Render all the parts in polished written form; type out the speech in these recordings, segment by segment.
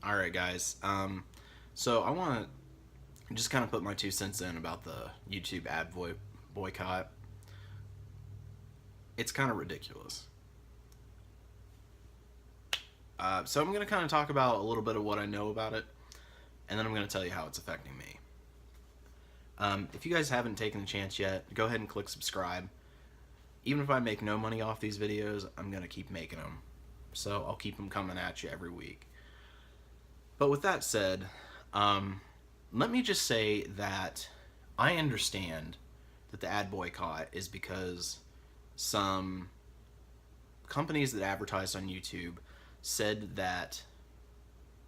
Alright guys, so I want to just kind of put my 2 cents in about the YouTube boycott. It's kind of ridiculous. So I'm going to kind of talk about a little bit of what I know about it, and then I'm going to tell you how it's affecting me. If you guys haven't taken the chance yet, go ahead and click subscribe. Even if I make no money off these videos, I'm going to keep making them. So I'll keep them coming at you every week. But with that said, let me just say that I understand that the ad boycott is because some companies that advertised on YouTube said that,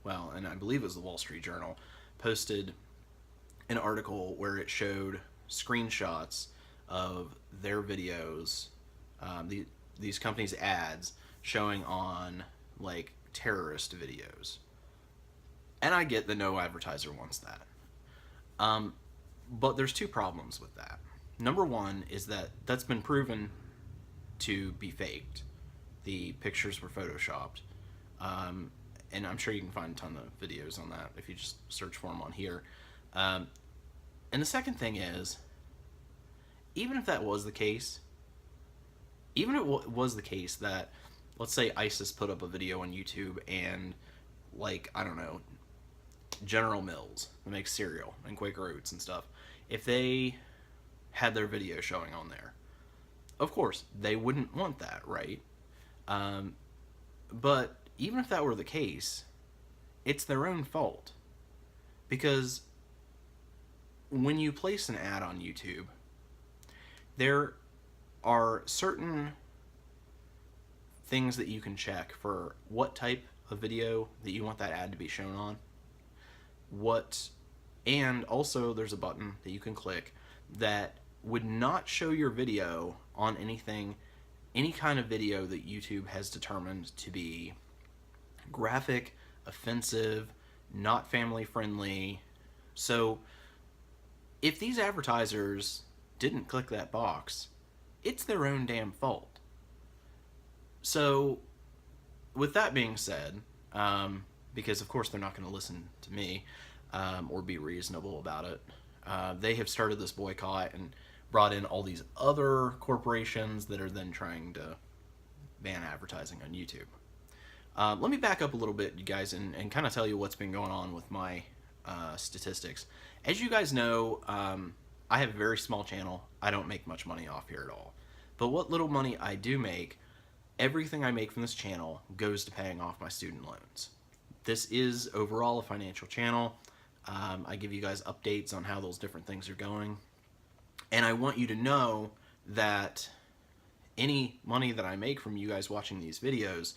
well, and I believe it was the Wall Street Journal, posted an article where it showed screenshots of their videos, these companies' ads showing on like terrorist videos. And I get that no advertiser wants that. But there's two problems with that. Number one is that that's been proven to be faked. The pictures were photoshopped. And I'm sure you can find a ton of videos on that if you just search for them on here. And the second thing is, even if that was the case, even if it was the case that, let's say ISIS put up a video on YouTube and, like, I don't know, General Mills, that makes cereal and Quaker Oats and stuff, if they had their video showing on there, of course, they wouldn't want that, right? But even if that were the case, it's their own fault. Because when you place an ad on YouTube, there are certain things that you can check for what type of video that you want that ad to be shown on. And also there's a button that you can click that would not show your video on any kind of video that YouTube has determined to be graphic, offensive, not family friendly. So if these advertisers didn't click that box, it's their own damn fault. So with that being said, because of course they're not going to listen to me or be reasonable about it, they have started this boycott and brought in all these other corporations that are then trying to ban advertising on YouTube. Let me back up a little bit, you guys, and kind of tell you what's been going on with my statistics. As you guys know, I have a very small channel. I don't make much money off here at all. But what little money I do make, everything I make from this channel goes to paying off my student loans. This is overall a financial channel. I give you guys updates on how those different things are going. And I want you to know that any money that I make from you guys watching these videos,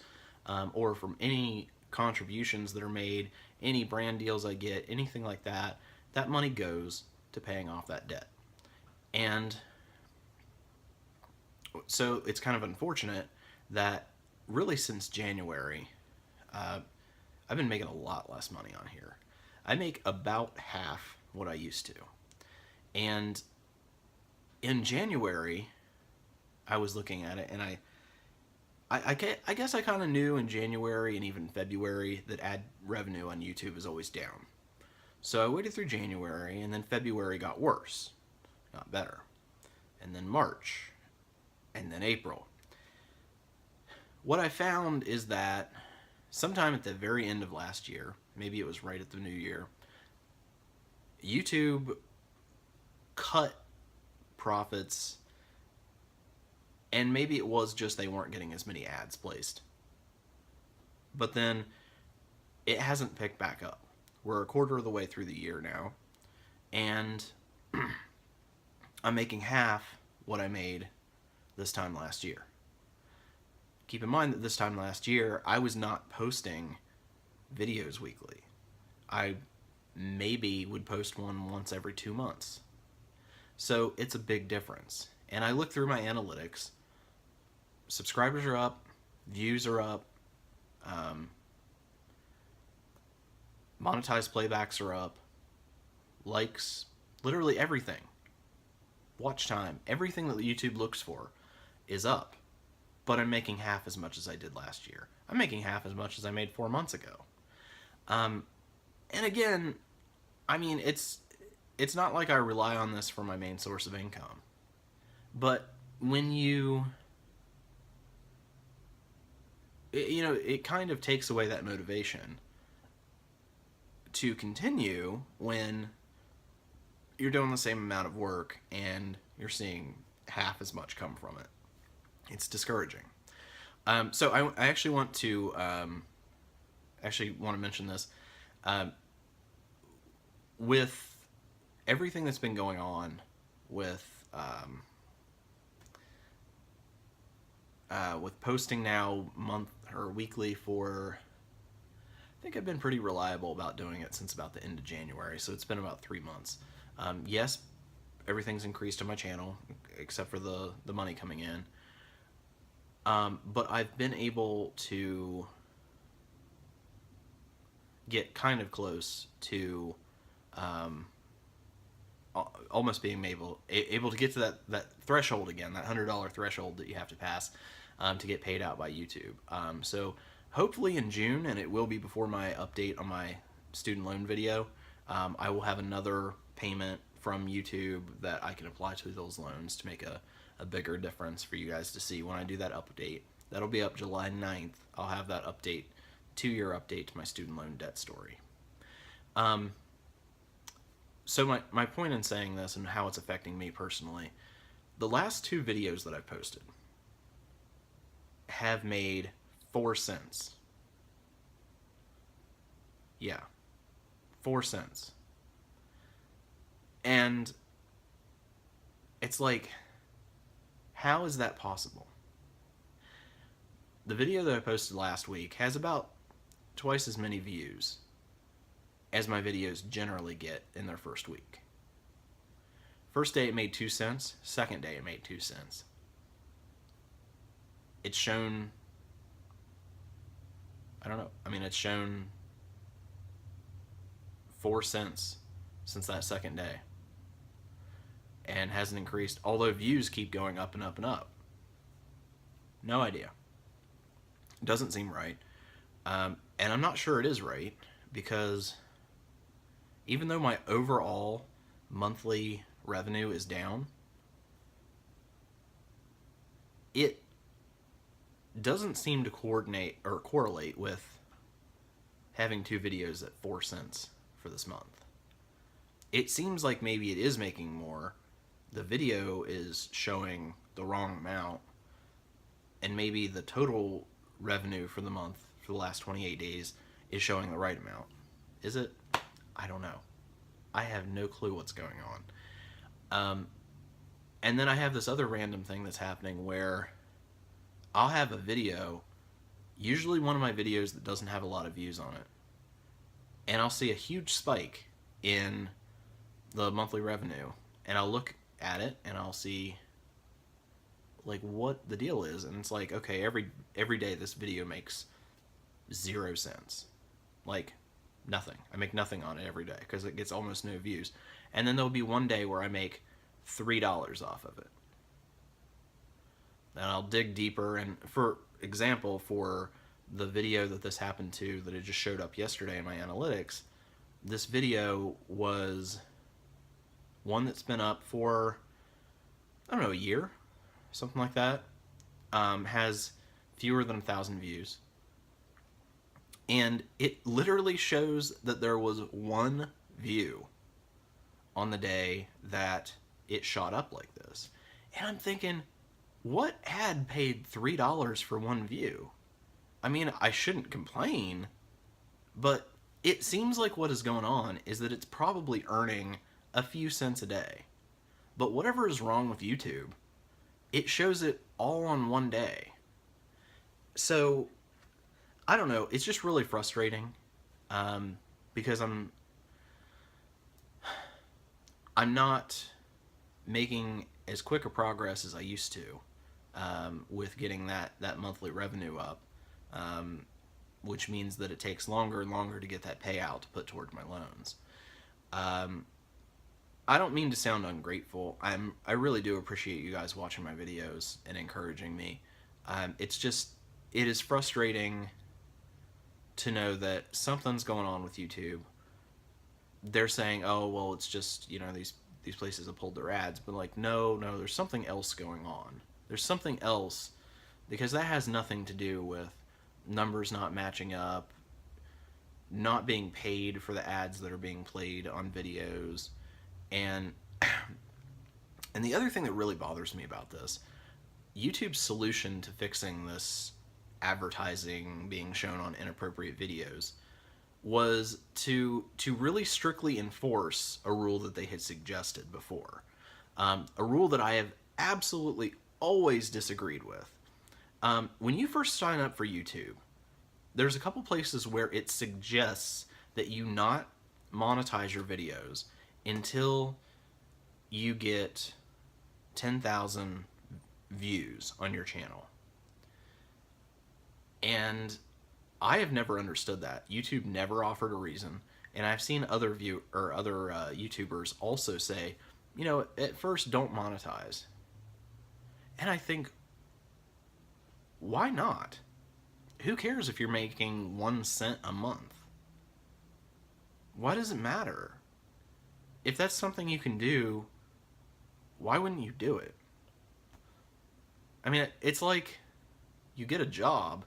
or from any contributions that are made, any brand deals I get, anything like that, that money goes to paying off that debt. And so it's kind of unfortunate that really since January, I've been making a lot less money on here. I make about half what I used to. And in January, I was looking at it, and I guess I kind of knew in January and even February that ad revenue on YouTube is always down. So I waited through January, and then February got worse, got better. And then March, and then April. What I found is that sometime at the very end of last year, maybe it was right at the new year, YouTube cut profits, and maybe it was just they weren't getting as many ads placed. But then it hasn't picked back up. We're a quarter of the way through the year now, and I'm making half what I made this time last year. Keep in mind that this time last year, I was not posting videos weekly. I maybe would post one once every 2 months. So it's a big difference. And I look through my analytics. Subscribers are up, views are up, monetized playbacks are up, likes, literally everything. Watch time, everything that YouTube looks for is up. But I'm making half as much as I did last year. I'm making half as much as I made 4 months ago. And again, I mean, it's not like I rely on this for my main source of income. But when it kind of takes away that motivation to continue when you're doing the same amount of work and you're seeing half as much come from it. It's discouraging. So I actually want to mention this. With everything that's been going on with posting now month or weekly for, I think I've been pretty reliable about doing it since about the end of January, so it's been about 3 months. Yes, everything's increased on my channel except for the money coming in. But I've been able to get kind of close to almost being able to get to that threshold again, that $100 threshold that you have to pass to get paid out by YouTube. So hopefully in June, and it will be before my update on my student loan video, I will have another payment from YouTube that I can apply to those loans to make a bigger difference for you guys to see when I do that update. That'll be up July 9th. I'll have that update, 2-year update to my student loan debt story. So my point in saying this and how it's affecting me personally, the last 2 videos that I've posted have made 4 cents. Yeah, 4 cents. And it's like, how is that possible? The video that I posted last week has about twice as many views as my videos generally get in their first week. First day it made 2 cents, second day it made 2 cents. It's shown, I don't know, I mean, it's shown 4 cents since that second day and hasn't increased, although views keep going up and up and up. No idea. Doesn't seem right. And I'm not sure it is right, because even though my overall monthly revenue is down, it doesn't seem to coordinate or correlate with having 2 videos at 4 cents for this month. It seems like maybe it is making more. The video is showing the wrong amount, and maybe the total revenue for the month for the last 28 days is showing the right amount. Is it? I don't know. I have no clue what's going on. And then I have this other random thing that's happening where I'll have a video, usually one of my videos that doesn't have a lot of views on it, and I'll see a huge spike in the monthly revenue, and I'll look at it and I'll see like what the deal is, and it's like, okay, every day this video makes 0 cents, like nothing. I make nothing on it every day because it gets almost no views. And then there'll be one day where I make $3 off of it, and I'll dig deeper. And for example, for the video that this happened to, that it just showed up yesterday in my analytics, this video was one that's been up for, I don't know, a year, something like that. Has fewer than 1,000 views. And it literally shows that there was 1 view on the day that it shot up like this. And I'm thinking, what ad paid $3 for 1 view? I mean, I shouldn't complain, but it seems like what is going on is that it's probably earning a few cents a day. But whatever is wrong with YouTube, it shows it all on 1 day. So, I don't know, it's just really frustrating, because I'm not making as quick a progress as I used to with getting that monthly revenue up, which means that it takes longer and longer to get that payout to put toward my loans. I don't mean to sound ungrateful. I really do appreciate you guys watching my videos and encouraging me. It is frustrating to know that something's going on with YouTube. They're saying, oh, well, it's just, these places have pulled their ads. But, like, no, there's something else going on. There's something else, because that has nothing to do with numbers not matching up, not being paid for the ads that are being played on videos. And the other thing that really bothers me about this, YouTube's solution to fixing this advertising being shown on inappropriate videos was to really strictly enforce a rule that they had suggested before. A rule that I have absolutely always disagreed with. When you first sign up for YouTube, there's a couple places where it suggests that you not monetize your videos until you get 10,000 views on your channel. And I have never understood that. YouTube never offered a reason, and I've seen other YouTubers also say, at first don't monetize. And I think, why not? Who cares if you're making 1 cent a month? Why does it matter? If that's something you can do, why wouldn't you do it? I mean, it's like you get a job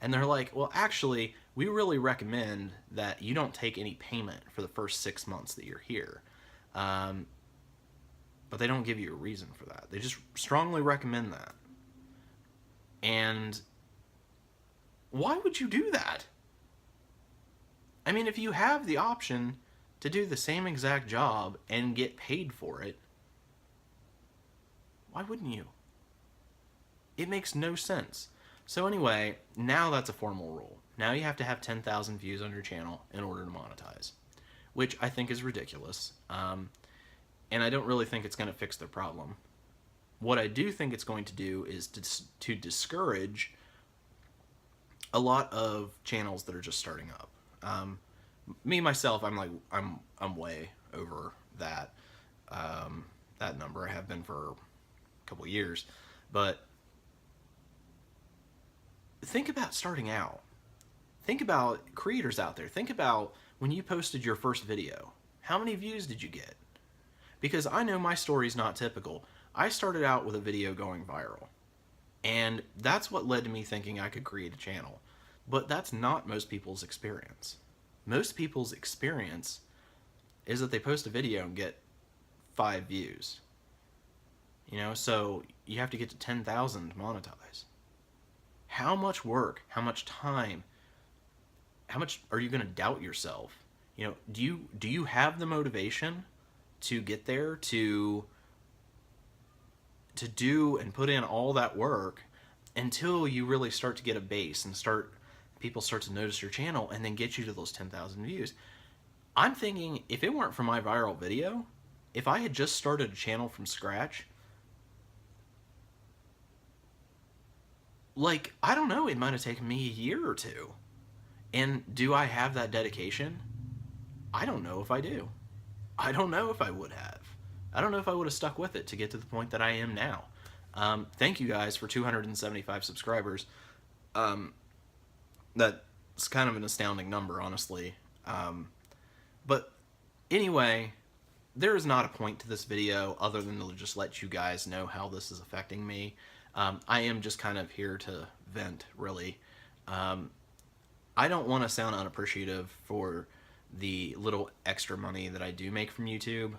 and they're like, well, actually, we really recommend that you don't take any payment for the first 6 months that you're here. But they don't give you a reason for that. They just strongly recommend that. And why would you do that? I mean, if you have the option to do the same exact job and get paid for it, why wouldn't you? It makes no sense. So anyway, now that's a formal rule. Now you have to have 10,000 views on your channel in order to monetize, which I think is ridiculous. And I don't really think it's going to fix their problem. What I do think it's going to do is to discourage a lot of channels that are just starting up. Me myself, I'm way over that number. I have been for a couple of years, but think about starting out. Think about creators out there. Think about when you posted your first video. How many views did you get? Because I know my story's not typical. I started out with a video going viral. And that's what led to me thinking I could create a channel. But that's not most people's experience. Most people's experience is that they post a video and get 5 views. So you have to get to 10,000 to monetize. How much work, how much time, how much are you going to doubt yourself? Do you have the motivation to get there, to do and put in all that work until you really start to get a base and people start to notice your channel and then get you to those 10,000 views? I'm thinking, if it weren't for my viral video, if I had just started a channel from scratch, I don't know, it might have taken me a year or two. And do I have that dedication? I don't know if I do. I don't know if I would have. I don't know if I would have stuck with it to get to the point that I am now. Thank you guys for 275 subscribers. That's kind of an astounding number, honestly. But anyway, there is not a point to this video other than to just let you guys know how this is affecting me. I am just kind of here to vent, really. I don't want to sound unappreciative for the little extra money that I do make from YouTube.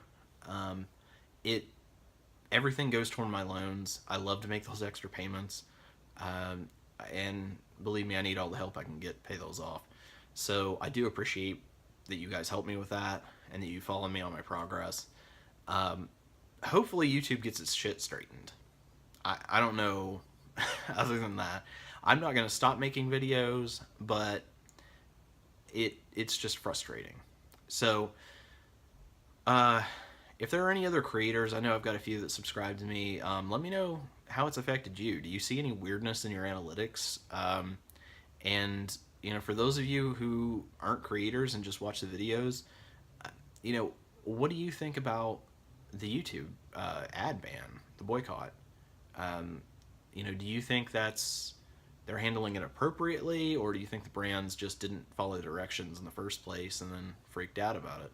Everything goes toward my loans. I love to make those extra payments. And believe me, I need all the help I can get to pay those off. So I do appreciate that you guys help me with that and that you follow me on my progress. Hopefully YouTube gets its shit straightened. I don't know other than that. I'm not going to stop making videos, but it's just frustrating. So if there are any other creators, I know I've got a few that subscribe to me, let me know how it's affected you. Do you see any weirdness in your analytics? And for those of you who aren't creators and just watch the videos, what do you think about the YouTube ad ban, the boycott? Do you think that's they're handling it appropriately, or do you think the brands just didn't follow the directions in the first place and then freaked out about it?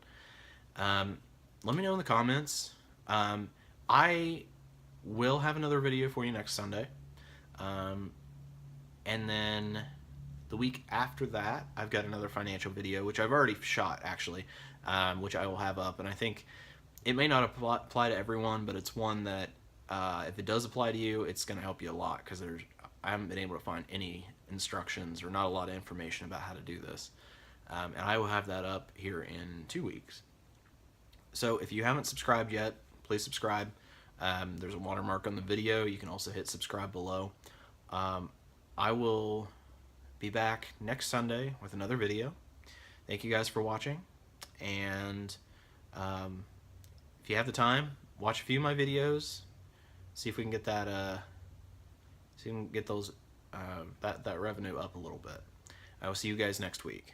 Let me know in the comments. I will have another video for you next Sunday. And then the week after that, I've got another financial video, which I've already shot, actually, which I will have up. And I think it may not apply to everyone, but it's one that, if it does apply to you, it's going to help you a lot, because I haven't been able to find any instructions or not a lot of information about how to do this. And I will have that up here in 2 weeks. So if you haven't subscribed yet, please subscribe. There's a watermark on the video. You can also hit subscribe below. I will be back next Sunday with another video. Thank you guys for watching. And if you have the time, watch a few of my videos. See if we can get that see if we can get those that revenue up a little bit. I will see you guys next week.